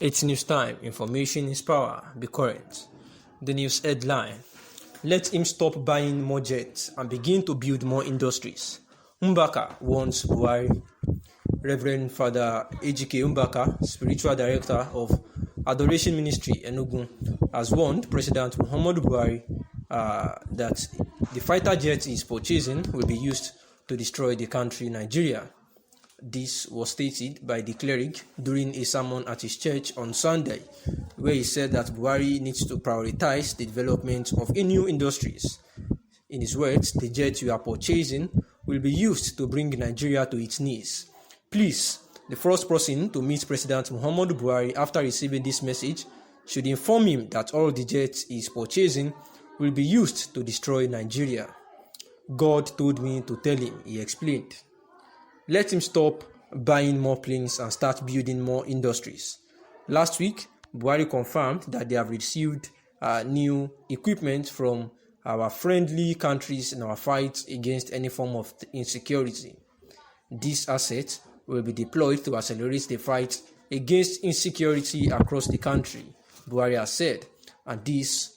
It's news time. Information is power. Be current. The news headline: let him stop buying more jets and begin to build more industries. Mbaka warns Buhari. Reverend Father Ejike Mbaka, spiritual director of Adoration Ministry Enugu, has warned President Muhammadu Buhari that the fighter jet he is purchasing will be used to destroy the country Nigeria. This was stated by the cleric during a sermon at his church on Sunday, where he said that Buhari needs to prioritize the development of new industries. In his words, the jet you are purchasing will be used to bring Nigeria to its knees. Please, the first person to meet President Muhammadu Buhari after receiving this message should inform him that all the jets he is purchasing will be used to destroy Nigeria. God told me to tell him, he explained. Let him stop buying more planes and start building more industries. Last week, Buhari confirmed that they have received new equipment from our friendly countries in our fight against any form of insecurity. These assets will be deployed to accelerate the fight against insecurity across the country, Buhari has said, and this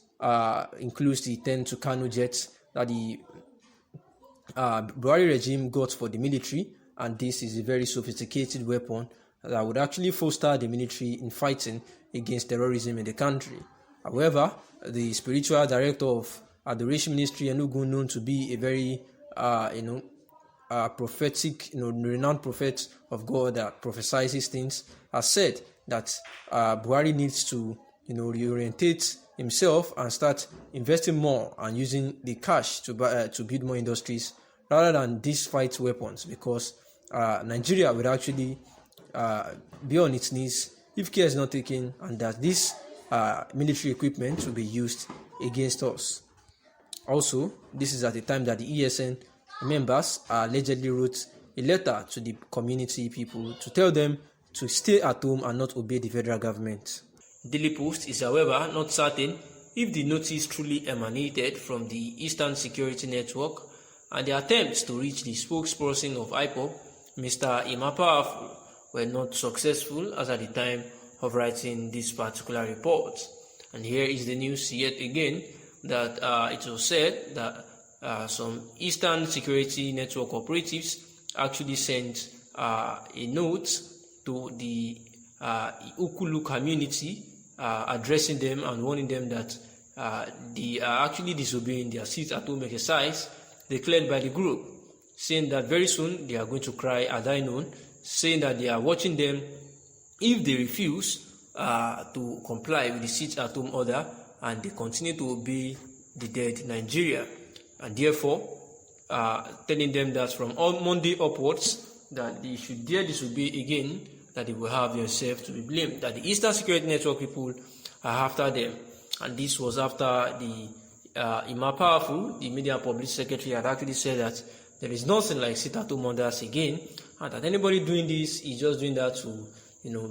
includes the 10 Tucano jets that the Buhari regime got for the military, and this is a very sophisticated weapon that would actually foster the military in fighting against terrorism in the country. However, the spiritual director of Adoration Ministry Enugu, known to be a very prophetic, renowned prophet of God that prophesies things, has said that Buhari needs to, reorientate himself and start investing more and using the cash to build more industries rather than these fight weapons, because Nigeria would actually be on its knees if care is not taken, and that this military equipment will be used against us. Also, this is at the time that the ESN members allegedly wrote a letter to the community people to tell them to stay at home and not obey the federal government. Daily Post is, however, not certain if the notice truly emanated from the Eastern Security Network, and the attempts to reach the spokesperson of IPOB, Mr. Mbaka, were not successful as at the time of writing this particular report. And here is the news yet again, that it was said that some Eastern Security Network operatives actually sent a note to the Ukulu community addressing them and warning them that they are actually disobeying their sit-at-home exercise declared by the group, saying that very soon they are going to cry Adainun, saying that they are watching them if they refuse to comply with the sit-at-home order and they continue to obey the dead Nigeria, and therefore telling them that from on Monday upwards that they should dare disobey again, that they will have themselves to be blamed, that the Eastern Security Network people are after them. And this was after the Mbaka, the media public secretary, had actually said that there is nothing like sit-at-home orders again, and that anybody doing this is just doing that to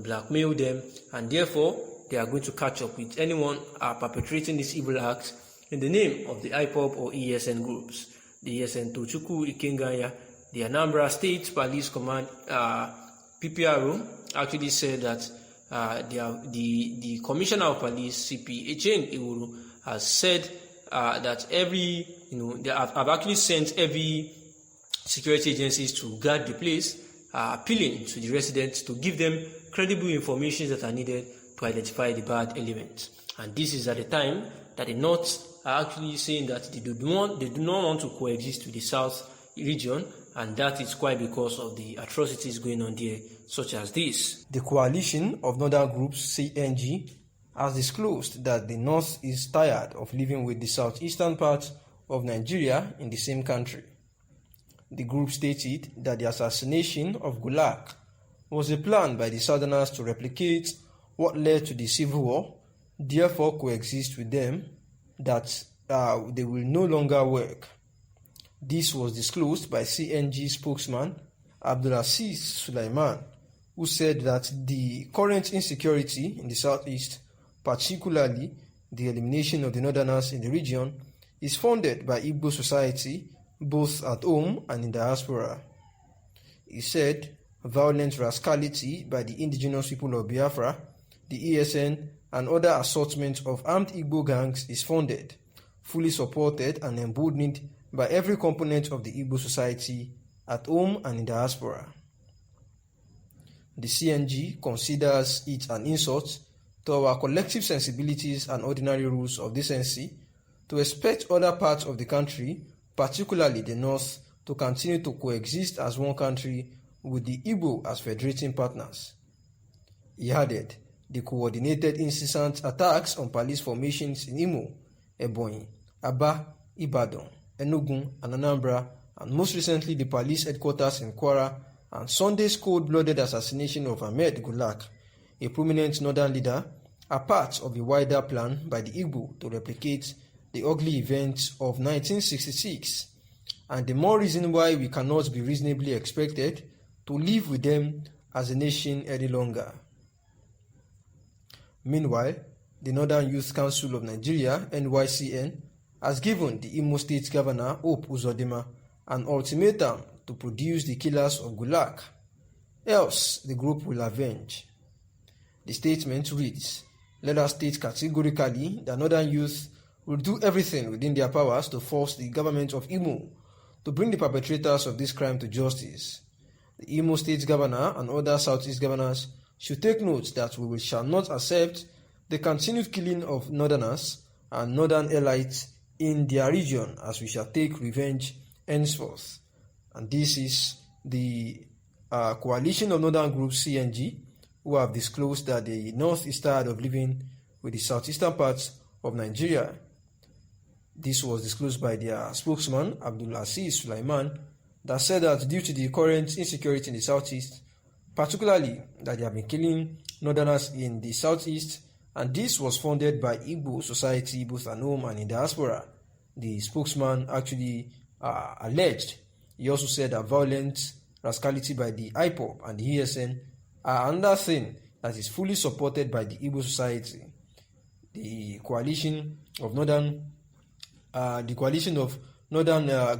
blackmail them, and therefore they are going to catch up with anyone perpetrating this evil act in the name of the IPOB or ESN groups. The ESN Tochukwu Ikenganya, the Anambra State Police Command PPRO, actually said that the Commissioner of Police CP Echen Iwuru has said that they have actually sent every security agencies to guard the place, appealing to the residents to give them credible information that are needed to identify the bad elements. And this is at the time that the North are actually saying that they do not want to coexist with the South region, and that is quite because of the atrocities going on there, such as this. The coalition of northern groups, CNG, has disclosed that the North is tired of living with the southeastern part of Nigeria in the same country. The group stated that the assassination of Gulag was a plan by the Southerners to replicate what led to the Civil War, therefore coexist with them, that they will no longer work. This was disclosed by CNG spokesman Abdulaziz Sulaiman, who said that the current insecurity in the southeast, particularly the elimination of the northerners in the region, is funded by Igbo society both at home and in diaspora. He said violent rascality by the indigenous people of Biafra the ESN, and other assortments of armed Igbo gangs is funded, fully supported and emboldened by every component of the Igbo society at home and in diaspora. The CNG considers it an insult to our collective sensibilities and ordinary rules of decency to expect other parts of the country, particularly the North, to continue to coexist as one country with the Igbo as federating partners. He added, the coordinated incessant attacks on police formations in Imo, Ebonyi, Aba, Ibadan, Enugu, and Anambra, and most recently the police headquarters in Kwara, and Sunday's cold-blooded assassination of Ahmed Gulak, a prominent northern leader, are part of a wider plan by the Igbo to replicate the ugly events of 1966, and the more reason why we cannot be reasonably expected to live with them as a nation any longer. Meanwhile, the Northern Youth Council of Nigeria, NYCN, has given the Imo State Governor, Hope Uzodinma, an ultimatum to produce the killers of Gulak, else the group will avenge. The statement reads, "Let us state categorically that Northern youth will do everything within their powers to force the government of Imo to bring the perpetrators of this crime to justice. The Imo State Governor and other Southeast governors should take note that we shall not accept the continued killing of Northerners and Northern elites in their region, as we shall take revenge henceforth." And this is the coalition of Northern groups, CNG, who have disclosed that the North is tired of living with the southeastern parts of Nigeria. This was disclosed by their spokesman, Abdul Aziz Sulaiman, that said that due to the current insecurity in the southeast, particularly that they have been killing Northerners in the southeast, and this was funded by Igbo society both at home and in diaspora, the spokesman actually alleged. He also said that violent rascality by the IPOB and the ESN are another thing that is fully supported by the Igbo society. The coalition of northern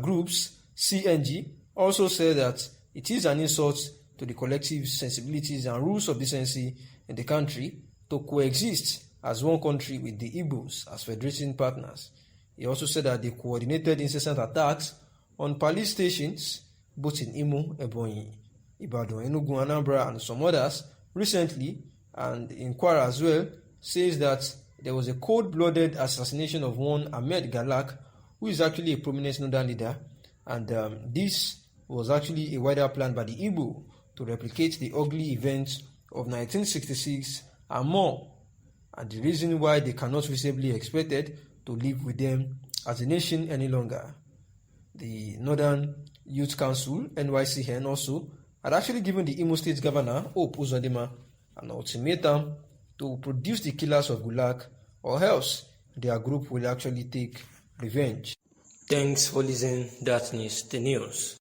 groups, CNG, also said that it is an insult to the collective sensibilities and rules of decency in the country to coexist as one country with the Igbos as federating partners. He also said that the coordinated incessant attacks on police stations, both in Imo, Ebonyi, Ibadan, Enugu, Anambra, and some others recently, and in Kwara as well, says that there was a cold-blooded assassination of one Ahmed Gulak, who is actually a prominent northern leader, and this was actually a wider plan by the Igbo to replicate the ugly events of 1966 and more, and the reason why they cannot reasonably expected to live with them as a nation any longer. The Northern Youth Council, NYCN, also had actually given the Imo State Governor, Hope Uzodinma, an ultimatum to produce the killers of Gulak, or else their group will actually take revenge. Thanks for listening. That is the news.